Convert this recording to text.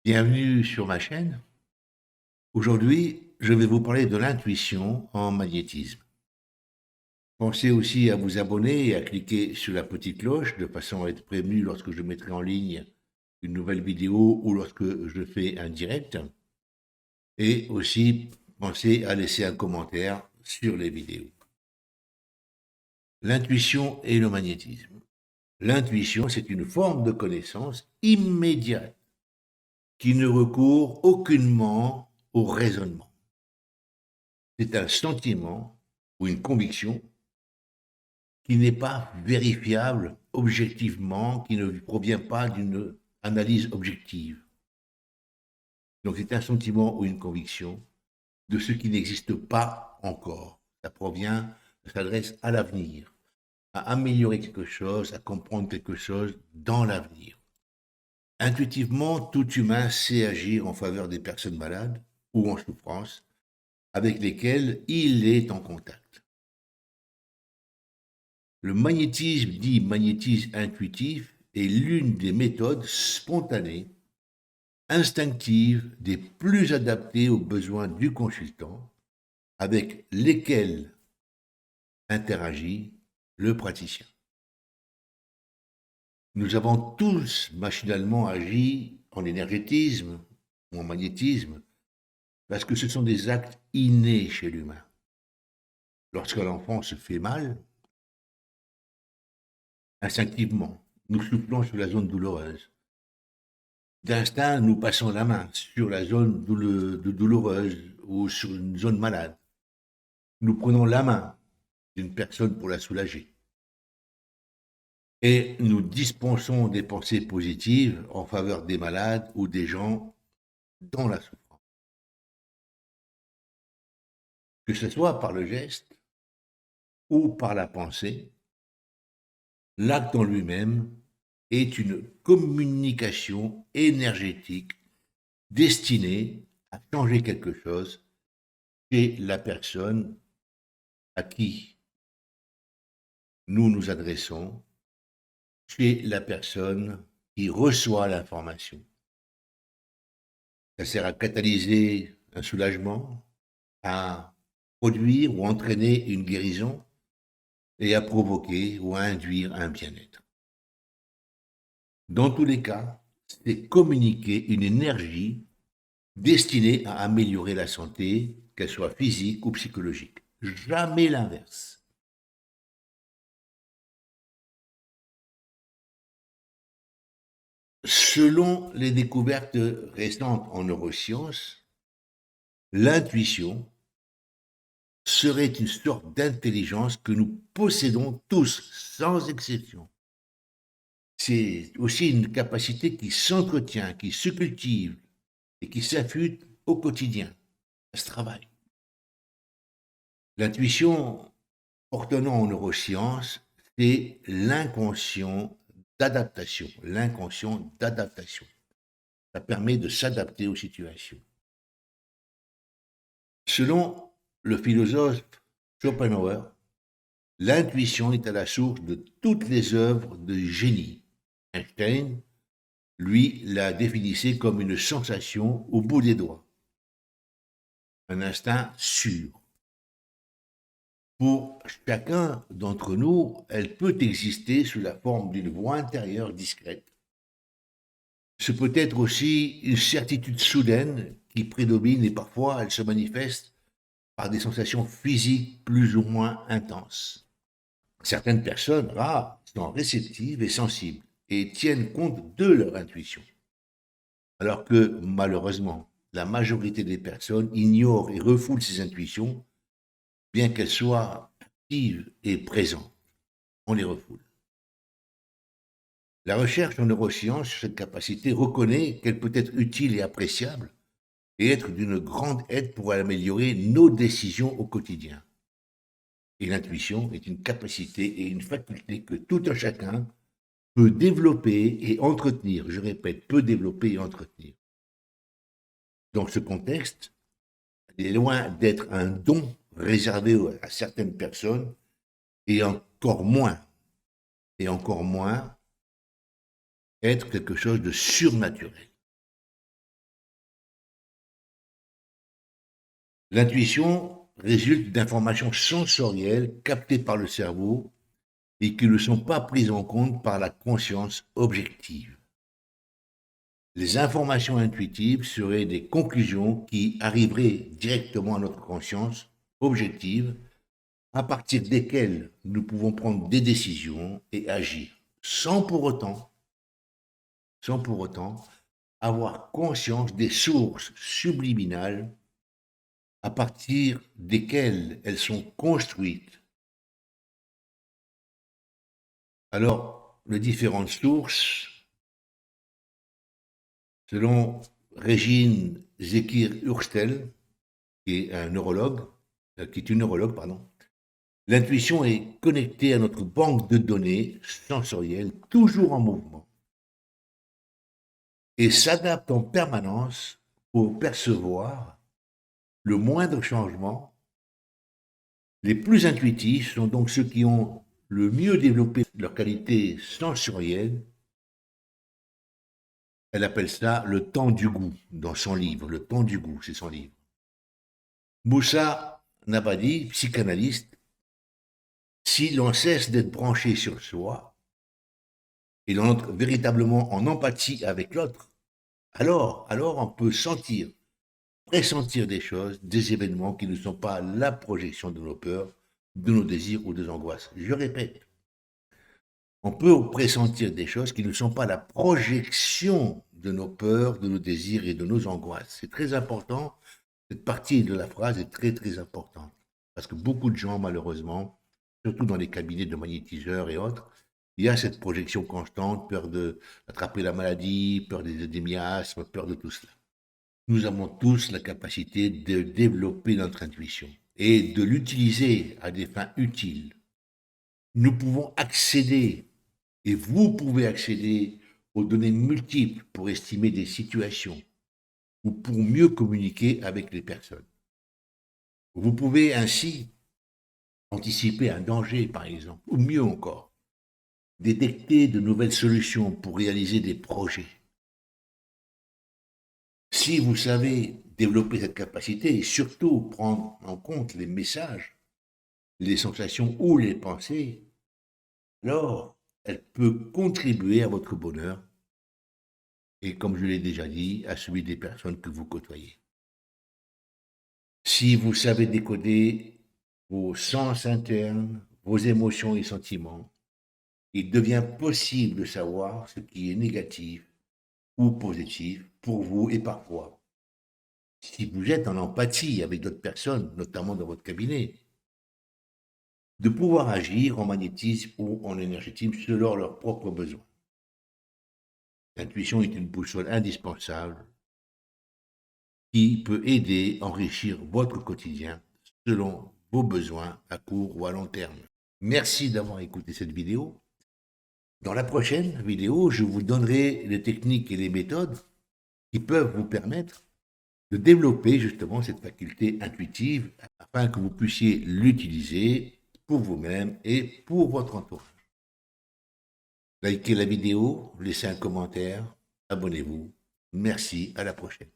Bienvenue sur ma chaîne. Aujourd'hui, je vais vous parler de l'intuition en magnétisme. Pensez aussi à vous abonner et à cliquer sur la petite cloche de façon à être prévenu lorsque je mettrai en ligne une nouvelle vidéo ou lorsque je fais un direct. Et aussi, pensez à laisser un commentaire sur les vidéos. L'intuition et le magnétisme. L'intuition, c'est une forme de connaissance immédiate qui ne recourt aucunement au raisonnement. C'est un sentiment ou une conviction qui n'est pas vérifiable objectivement, qui ne provient pas d'une analyse objective. Donc c'est un sentiment ou une conviction de ce qui n'existe pas encore. Ça provient, ça s'adresse à l'avenir, à améliorer quelque chose, à comprendre quelque chose dans l'avenir. Intuitivement, tout humain sait agir en faveur des personnes malades ou en souffrance avec lesquelles il est en contact. Le magnétisme, dit magnétisme intuitif, est l'une des méthodes spontanées, instinctives, des plus adaptées aux besoins du consultant, avec lesquelles interagit le praticien. Nous avons tous machinalement agi en énergétisme ou en magnétisme, parce que ce sont des actes innés chez l'humain. Lorsque l'enfant se fait mal, instinctivement, nous soufflons sur la zone douloureuse. D'instinct, nous passons la main sur la zone douloureuse ou sur une zone malade. Nous prenons la main d'une personne pour la soulager. Et nous dispensons des pensées positives en faveur des malades ou des gens dans la souffrance. Que ce soit par le geste ou par la pensée, l'acte en lui-même est une communication énergétique destinée à changer quelque chose chez la personne à qui nous nous adressons, chez la personne qui reçoit l'information. Ça sert à catalyser un soulagement, à produire ou entraîner une guérison et à provoquer ou à induire un bien-être. Dans tous les cas, c'est communiquer une énergie destinée à améliorer la santé, qu'elle soit physique ou psychologique. Jamais l'inverse. Selon les découvertes récentes en neurosciences, l'intuition serait une sorte d'intelligence que nous possédons tous, sans exception. C'est aussi une capacité qui s'entretient, qui se cultive et qui s'affûte au quotidien. Ça se travaille. L'intuition, ordonnant en neurosciences, c'est l'inconscient d'adaptation. L'inconscient d'adaptation. Ça permet de s'adapter aux situations. Selon le philosophe Schopenhauer, l'intuition est à la source de toutes les œuvres de génie. Einstein, lui, la définissait comme une sensation au bout des doigts, un instinct sûr. Pour chacun d'entre nous, elle peut exister sous la forme d'une voix intérieure discrète. Ce peut être aussi une certitude soudaine qui prédomine et parfois elle se manifeste par des sensations physiques plus ou moins intenses. Certaines personnes rares sont réceptives et sensibles et tiennent compte de leur intuition, alors que malheureusement, la majorité des personnes ignorent et refoulent ces intuitions, bien qu'elles soient actives et présentes. On les refoule. La recherche en neurosciences sur cette capacité reconnaît qu'elle peut être utile et appréciable et être d'une grande aide pour améliorer nos décisions au quotidien. Et l'intuition est une capacité et une faculté que tout un chacun peut développer et entretenir. Je répète, peut développer et entretenir. Dans ce contexte, elle est loin d'être un don réservé à certaines personnes et encore moins être quelque chose de surnaturel. L'intuition résulte d'informations sensorielles captées par le cerveau et qui ne sont pas prises en compte par la conscience objective. Les informations intuitives seraient des conclusions qui arriveraient directement à notre conscience objective, à partir desquelles nous pouvons prendre des décisions et agir, sans pour autant avoir conscience des sources subliminales à partir desquelles elles sont construites. Alors, les différentes sources, selon Régine Zekir-Hurstel, qui est une neurologue, l'intuition est connectée à notre banque de données sensorielles, toujours en mouvement, et s'adapte en permanence pour percevoir le moindre changement. Les plus intuitifs sont donc ceux qui ont le mieux développé leur qualité sensorielle. Elle appelle ça le temps du goût dans son livre. Le temps du goût, c'est son livre. Moussa Nabadi, psychanalyste, si l'on cesse d'être branché sur soi et l'on entre véritablement en empathie avec l'autre, alors on peut pressentir des choses, des événements qui ne sont pas la projection de nos peurs, de nos désirs ou des angoisses. Je répète, on peut pressentir des choses qui ne sont pas la projection de nos peurs, de nos désirs et de nos angoisses. C'est très important. Cette partie de la phrase est très, très importante. Parce que beaucoup de gens, malheureusement, surtout dans les cabinets de magnétiseurs et autres, il y a cette projection constante, peur d'attraper la maladie, peur des miasmes, peur de tout cela. Nous avons tous la capacité de développer notre intuition et de l'utiliser à des fins utiles. Nous pouvons accéder, et vous pouvez accéder aux données multiples pour estimer des situations ou pour mieux communiquer avec les personnes. Vous pouvez ainsi anticiper un danger, par exemple, ou mieux encore, détecter de nouvelles solutions pour réaliser des projets. Si vous savez développer cette capacité et surtout prendre en compte les messages, les sensations ou les pensées, alors elle peut contribuer à votre bonheur et, comme je l'ai déjà dit, à celui des personnes que vous côtoyez. Si vous savez décoder vos sens internes, vos émotions et sentiments, il devient possible de savoir ce qui est négatif ou positif pour vous et parfois, si vous êtes en empathie avec d'autres personnes, notamment dans votre cabinet, de pouvoir agir en magnétisme ou en énergétisme selon leurs propres besoins. L'intuition est une boussole indispensable qui peut aider à enrichir votre quotidien selon vos besoins à court ou à long terme. Merci d'avoir écouté cette vidéo. Dans la prochaine vidéo, je vous donnerai les techniques et les méthodes qui peuvent vous permettre de développer justement cette faculté intuitive afin que vous puissiez l'utiliser pour vous-même et pour votre entourage. Likez la vidéo, laissez un commentaire, abonnez-vous. Merci, à la prochaine.